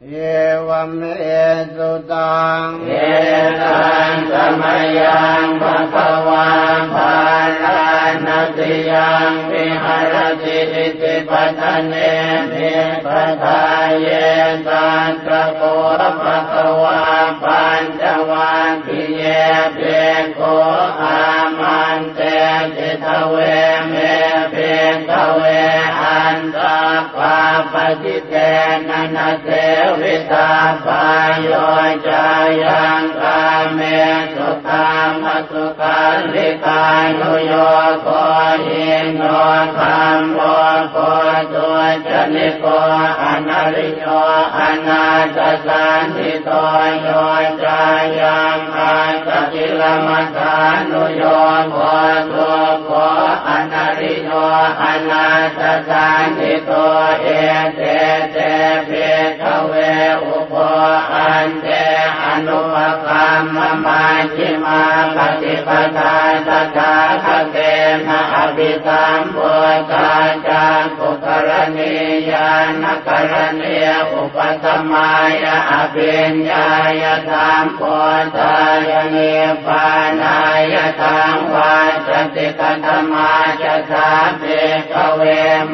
เยวเมสุตังเอตังสมยังภควาภาลานาติยังวิหารติอิติปัฏฐาเนภิกขทาเยตันตะโกภควาปัญจวัคคีย์ภิกขุอามันเตจิตเวเมภิกขเวอันตปาปจิเตนะนะเทวิตาปายโยจายังกาเมสุขามสุขันลิกานุโยโคหินโนธรรมโมโคตัวจนิโกอนาริโยอนาจสันติโตโยจายังอาสกิลมัฏฐานุโยโคตัวโคอนาริโยอนาจสันติโตเอเตเตเภคเวอุปอันเตอนุปคัมมมาชิมาปฏิปทาตถาคตเตนะอภิสัมพุทธาจารปุกรณียานกรณียอุปสมัยอภิญญายธรรมพุทธายเนปานายธรรมวาจติกธรรมาจสาเภกเว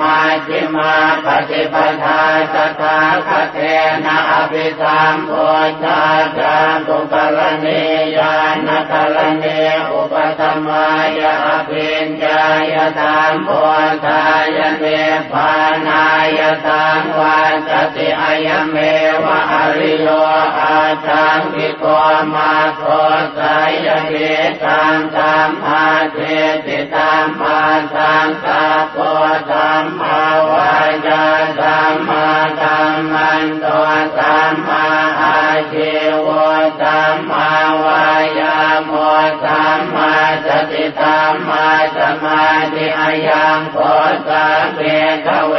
มาชิมาปฏิปทาตถาคตเตนะอภิสัมพุทธาจารปุกรณียานกรณียอุปสมัยอภิญญายธรรมพุทธายเนปานายธรรมวาจติอายเมวะอริโยอาจังกิโกมาโคสายเกตังธัมมาเทติธัมมาสังฆัปโปธัมมาวายาธัมมาธัมมันโตธัมมาอาชีวธัมมาวายาโมธัมมาสติธัมมาสมาธิอายังโพสัมเภคเว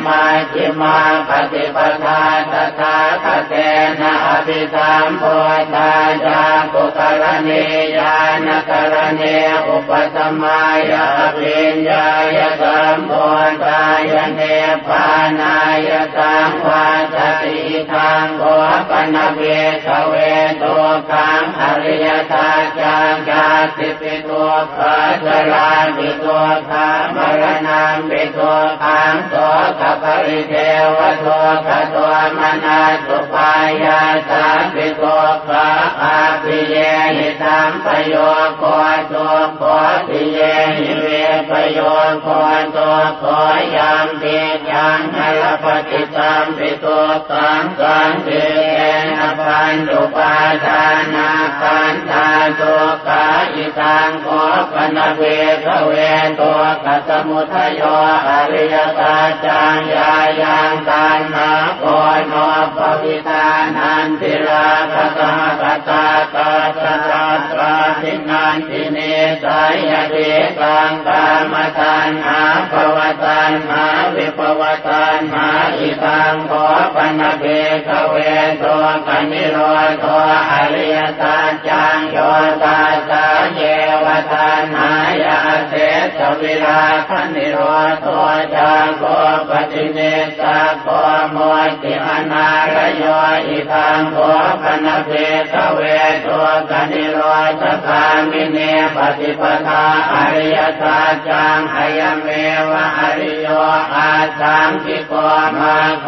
มาชิมาปฏิปทาตถาคตเตนะอภิสัมพุทธาจารปุกรณียานกรณียอุปสมัยอภิญญายธรรมพุทธายเนปานายสังวาสติทังโกปนะเวขเวตุขังอริยสัจจังกาติปิตุขัสลาปิตุขามรณะปิตุขังโสขปริเทวโตขตัวมนาสุปายาสาปิตุขะอาภิเยหิตัมปโยโคตัวโคภิเยหิเวปโยโคตัวโคยามเปียังอรปฏิสัมปิตุขังสังเทนะปัญจุปาทานาขันธาตุขาอิตังโคปนะเวขเวตัวกัสมุทัยโยอริยสัจจังยายังตัณหาโกโนปวิธานันติลาภะกะกตาตาตาตราทินันติเนสายเดกังกามตัณหาภวตัณหาวิภวตัณหาอิตังโขปนะเภขเวตัวกันิโรธอริยสัจจังโยตาสาเยวตัณหายาเสสวิราคนิโรธจังโกปฏิเนสะโกโมติอนาลโยอิตังโขปนะเภขเวตัวกันิโรธคามิเนปฏิปทาอริยสัจจังอายเมวะอริโยอาสังคิโกมาโค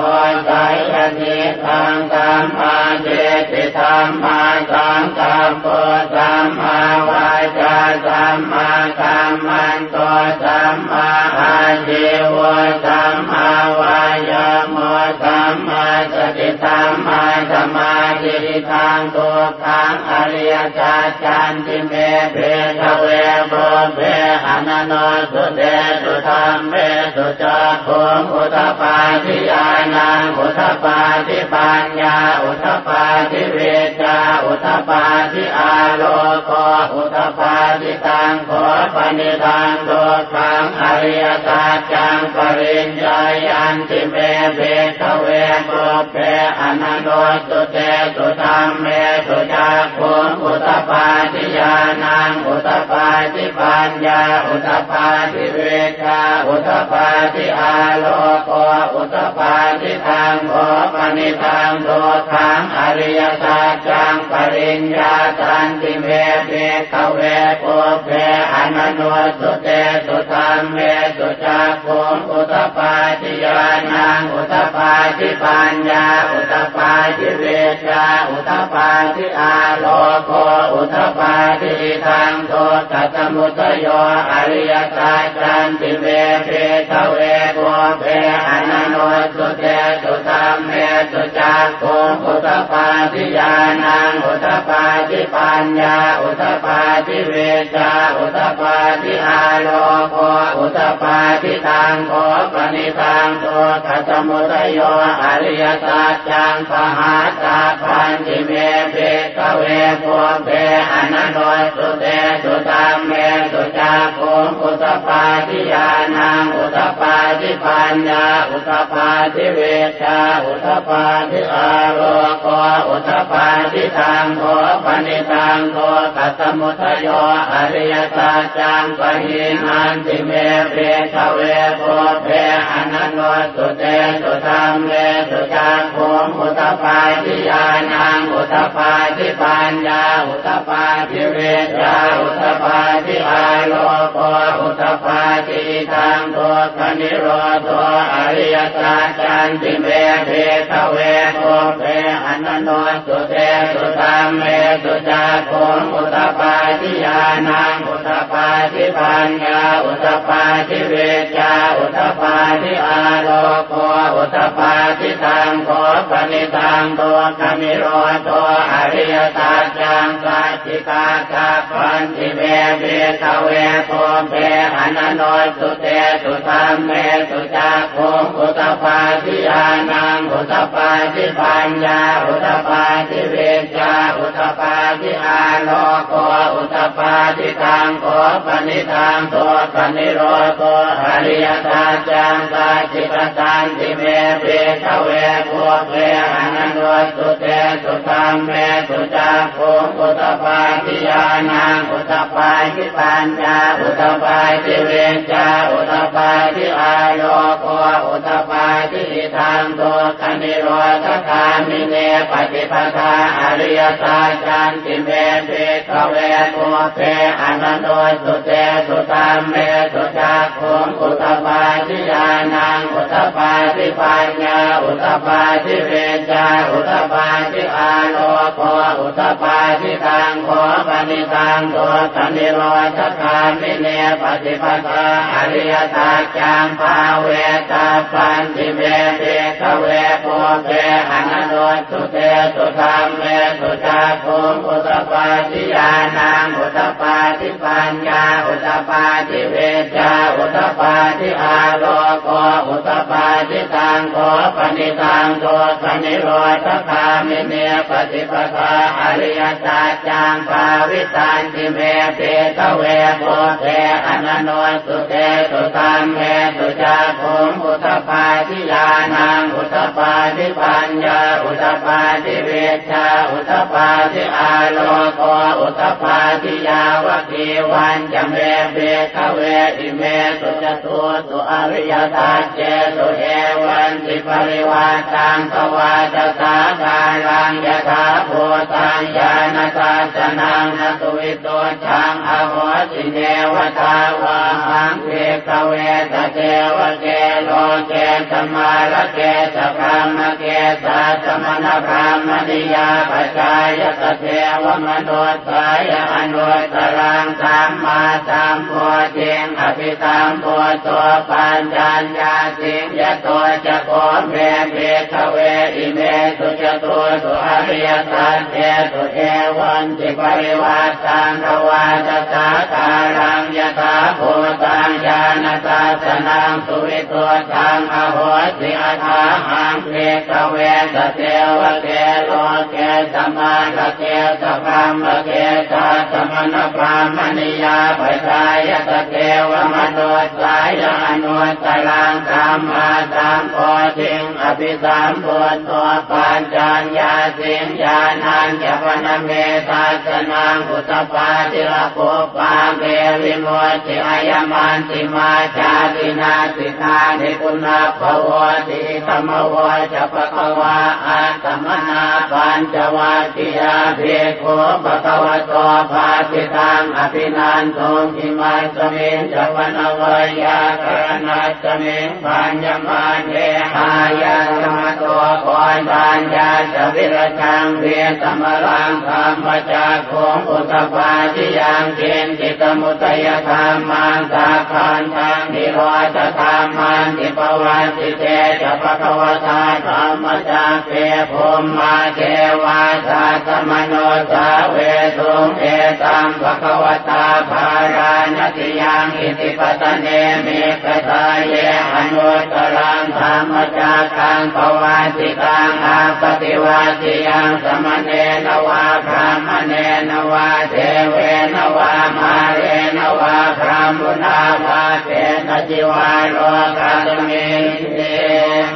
สายติทังธัมมาเจติธัมมาสังฆัปโปธัมมาวาจาธัมมากัมมันโตธัมมาอาชีวธัมมาวายาโมธัมมาสติธัมมาสมาธิทังตุขังอริยสัจจันติเมเภขเวโมเภอนันโนสุเตสุธรรมเมสุจักขุงอุทปาทิญาณังอุทปาทิปัญญาอุทปาทิเวชาอุทปาทิอาโลโกอุทปาทิตังโขปนิทังโตขังอริยสัจจังปริญญายันติเมเภขเวโมเภอนันโนสุเตสุธรรมเมสุจักขุงอุทปาทิญาณังอุทปาทิปัญญาอุทปาทิเวชาอุทปาทิอาโลโกอุ อุตปาทิตังโภปนิตังโทธังอริยสัจจังปริญญาตันติเมเภคเวปุเพอนันโนสุเตสุตัมเมสุจักขุงอุตปาทิญาณังอุตปาทิปัญญาอุตปาทิเวชาอุตปาทิอาโลโกอุตปาทิทางโทกัสสมุทโยอริยสัจจันติเมเภคเวปุเพอนันโนสุเตสุตัมเมสุจักขุงอุตปาทิญาณังอุตปาทิปัญญาอุตปาทิเวชาอุตปาทิอาโลโกอุตปาทิตังโภปนิตังโทกัสสมุทโยอริยสัจจังปหาตาพันติเมเภคเวปุเพอนันโนสุเตสุตัมเมสุจักขุงอุตปาทิญาณังอุตปาทิปัญญาอุตปาทิเวชาอุตปาทิอาโลโกอุตปาทิตังโภปนิตังโทกัสสมุทโยอริยสัจจังปหินันติเมเภคเวปุเพอนันโนสุเตสุตัมเมสุจักขุงอุตปาทิญาณังอุตปาทิปัญญาอุตปาทิเวชาอุตปาทิอาโลโกอุตปาทิตังโทคนิโรธอริยสัจจันติเมเภคเวปุเพอนันโนสุเตสุตัมเมสุจักขุงอุตปาทิญาณังอุตปาทิปัญญาอุตปาทิเวชาอุตปาทิอาโลโกอุตปาทิตังโภปนิตังโทคนิโรธอริยสัจจังสัจจิตาตาพันติเมเภคเวปุเพอนันโนสุเตสุตัมเมสุจักขุงอุตปาทิญาณังอุตปาทิปัญญาอุตปาทิเวชาอุตปาทิอาโลโกอุตปาทิตังโภปนิตังโทคนิโรธอริยสัจจังสัจจิตตันติเมเภคเวปุเพอนันโนสุเตสุตัมเมสุจักขุงอุตปาทิญาณังอุตปาทิปัญญาอุตปาทิเวชาอุตปาทิอาโลโกอุตปาทิทางโทคนิโรธคามิเนปฏิปทาอริยสัจจันติเมเภคเวปุเพอนันโนสุเตสุตัมเมสุจักขุงอุตปาทิญาณังอุตปาทิปัญญาอุตปาทิเวชาอุตปาทิอาโลโกอุตปาทิตังโภปนิตังโทคนิโรธคามิเนปฏิปทาอริยสัจจังภาเวตาปันติเมเภคเวปุเพอนันโนสุเตสุตัมเมสุจักขุงอุตปาทิญาณังอุตปาทิปัญญาอุตปาทิเวชาอุตปาทิอาโลโกอุตปาทิตังโภปนิตังโทคนิโรธคามิเนปฏิปทาอริยสัจจังภาวิตันติเมเภคเวปุเพอนันโนสุเตสุตัมเมสุจักขุงอุตปาทิญาณังอุตปาทิปัญญาอุตปาทิเวชาอุตปาทิอาโลโกอุตปาทิยาวกีวันจเมเภคเวอิเมสุจตุสุอริยสัจเจสุเอวันติปริวาตังภวาตสาคาลังยถาภูตังญาณทัสสนังนตุวิโตชังอโหสิเนวตาวาหังเภคเวสเทวเกโลเกสมาลเกสพรามเกสัสมณพรามณิยาปชายสเทวมโนสายอนุตตรังสัมมาสัมโพธิงอภิสัมโพตัวปัญญาญาสิงยะโตจะโกเมเภคเวอิเมสุจตุสุอริยสัจเจสุเอวันติปริวาตังภวาตสาคารังยถาภูตังญาณทัสสนังสุวิโตชังอโหสิอาถาหังเภคเวสเทวเกโลเกสมาลเกสพรามเกสัสมณพรามณิยาปชายสเทวมโนสายอนุตตรังสัมมาสัมโพธิงอ อภิสัมพุทโธปัญจญาสิงญาณัญจปนเมตัสนังอุตตปาติระโภปาเกวิโมติอายมันติมาจาตินาสิทานิปุณาภวติธรรมวะจะปะคะวะอาตมนาปัญจวัคคียาภิกขุปะคะวะโตภาสิตังอภินันโตอิมัสมิงจปนวยากรณัสมิงปัญญมาเนหายาธรรมโตโอนปัญญาจวิรชังเวสมรังธรรมจักขุงอุตตปาทิยังเกณฑ์จิตมุตยธรรมังสัพพันธังนิโรธธรรมันติปวัสสิเตจะภควตาธรรมจักเกภูมิมาเทวาสัตมโนสาเวสุงเอตัมภควตาภารานติยังอิติปตเนมิกตาเยอนุตรังธรรมจักขังภวาสิตังอาปฏิวาสิยังสมเนนวาพรามเนนวาเทเวนวามาเรนวาพรามมุนาวาเตนจิวาโลกัสมิเต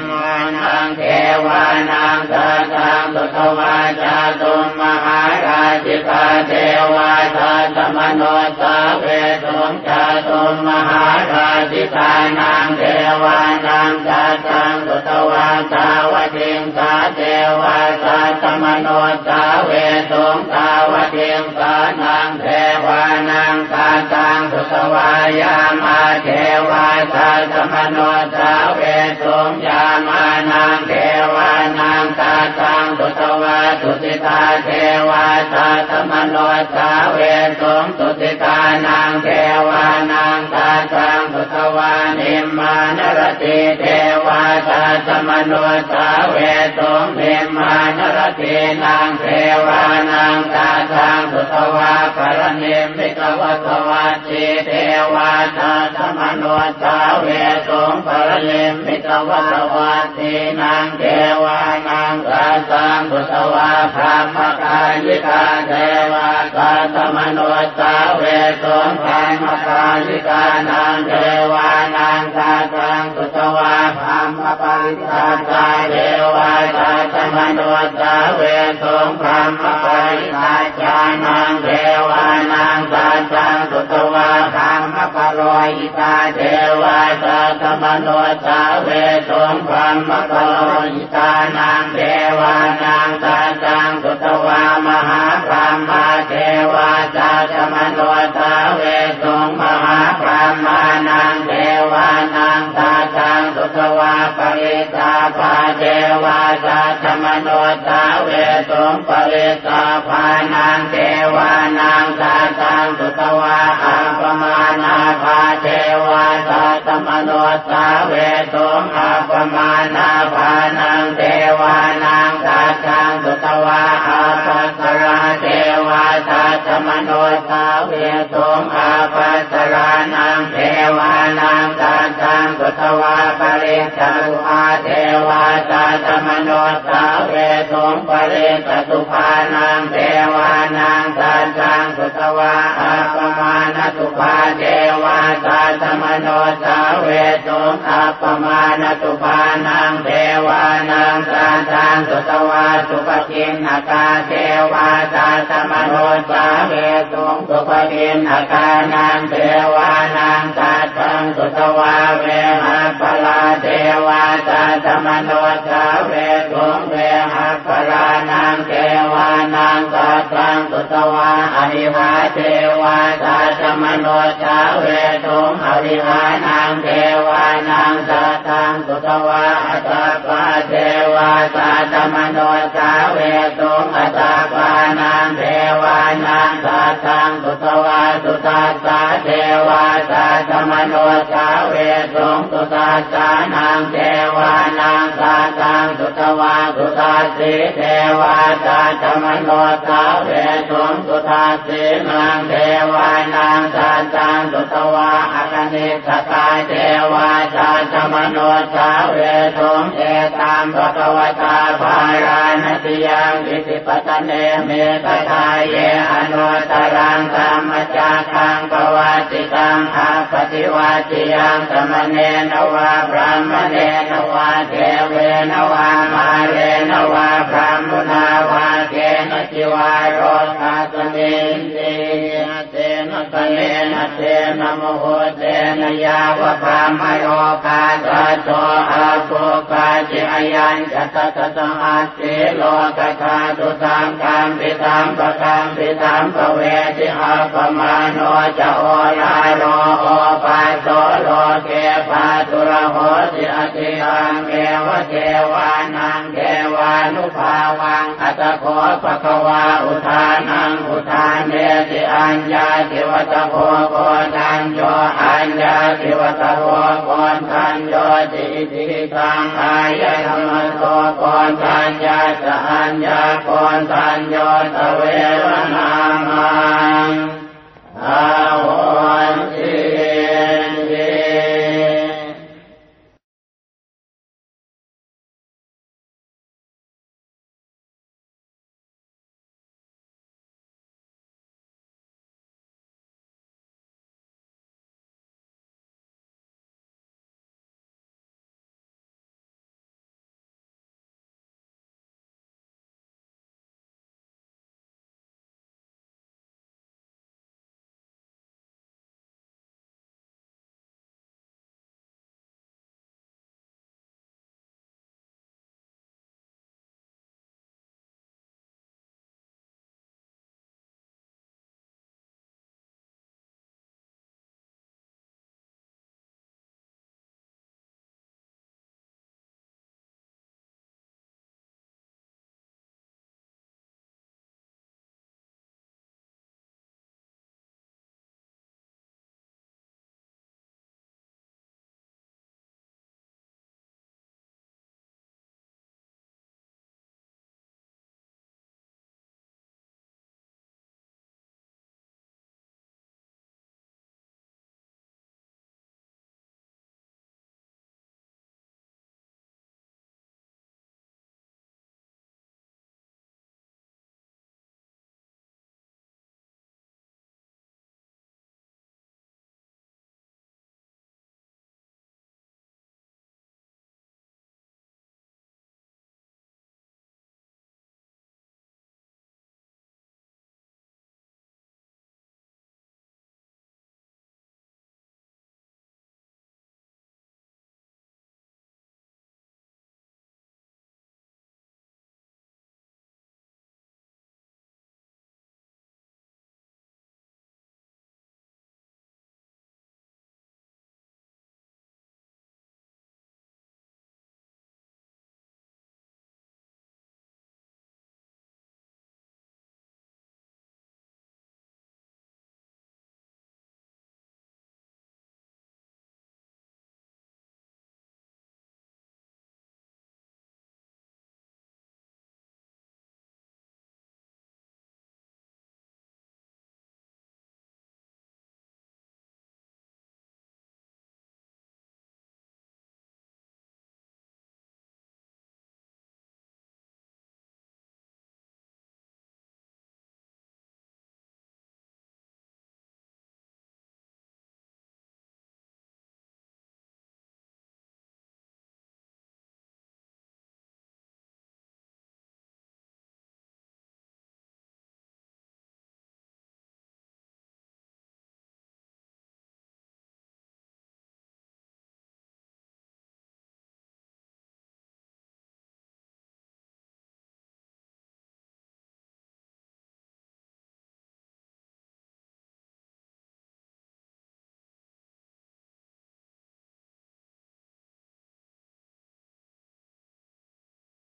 มานังเทวานังสัตตังสุตวาจาตุมหาราชิกาเทวาสัตมโนสาเวสุงจาตุมหาราชิกานังเทวานังสัตตังสุตวาสาวติงสาเทวาสัตมโนสาเวสุงสาวติงสานังเทวานังสัตตังสุตวายามาเทวาสัตมโนสาเวสุงยามานังเทวานังสัตตังสุตวาสุติตาเทวาสัตมโนสาเวสุงสุติตานังเทวานังสัตตังสุตวานิมมานรติเทวาสัตมโนสาเวสุงนิมมานรตินังเทวานังสัตตังสุตวาปรณิมิตวัตวัตติเทวาสัตมโนสาเวสุงปรณิมิตวัตวัตตินังเทวานังสัตตังสุตวาพรหมกายิกาเทวาสัตมโนสาเวสุงพรหมกายิกานังเทวานังสัตตังสุตวาพรหมปริสัทธาเทวาสัตมโนสาเวสุงพรหมปริสัทธานังเทวานังสัตตังสุตวาพรหมปโรหิตาเทวาสัตมโนสาเวสุงพรหมปโรหิตานังเทวานังสัตตังสุตวามหาพรหมาเทวาสัตมโนสาเวสุงมหาพรหมานังเทวานังสัตตังสุตวาปริตาภาเทวาสัตมโนสาเวสุงปริตาภานังเทวานังสัตตังสุตวาอัปปมานาภาเทวาสัตมโนสาเวสุงอัปปมานาภานังเทวานังสัตตังสุตวาอัปปัสสราเทวาสัตมโนสาเวสุงอัปปัสสรานังเทวานังสัตตังสุตวาปริตตุภาเทวาสัตมโนสาเวสุงปริตตุภานังเทวานังสัตตังสุตวาอัปปมาณตุภาเทวาสัตมโนสาเวสุงอัปปมาณตุภานังเทวานังสัตตังสุตวาสุปกินนากาเทวาสัตมโนสาเวสุงสุปกินนากานังเทวานังสัตตังสุตวาเวหัปปลาเทวาสัตมโนสาเวสุงเวหัปปลานังเทวานังสัตตังสุตวาอริหาเทวาสัตมโนสาเวสุงอริหานังเทวานังสัตตังสุตวาอัตตปาเทวาสัตมโนสาเวสุงอัตตปานังเทวานังสัตตังสุตวาสุตัสสะเทวาสัตมโนสาเวสุงสุตัสสะนังเทวานังสัตตังสุตวาสุตัสสิเทวาสัตมโนสาเวสุงสุตัสสินังเทวานังสัตตังสุตวาอคณิสตาเทวาสัตมโนสาเวสุงเอตัมภควตาภารานติยังอิติปตเนเมตตาเยอนุตรังธรรมจักขังปวัตติตังอาปฏิวัติยังสมเนนวาพรหมเนนวาเทเว นวามาเรนวาพรหมุนาวาเกณจิวาโรธาสเมนเตเตนะตะเลนะเตนะโมโหเตนะยาวะพรหมโยกาตะโตอาโภกาจิอายัญจะตะตะตะอาติโลกธาตุตามกามปิตามปะกามปิตามปะเวทิอาปมาโนจะโอลาโรโอปาโสโลเกปาตุระโหติอติอังเกวะเทวานังเทวานุภาวังอัตโขปะคะวาอุทานังอุทานเนติอัญญาติวัตโพโกทันโยอัญญาติวัตโพโกทันโยติติตังอายะธรรมโตโกทันญาตอัญญาโกทันโยตเวรนามา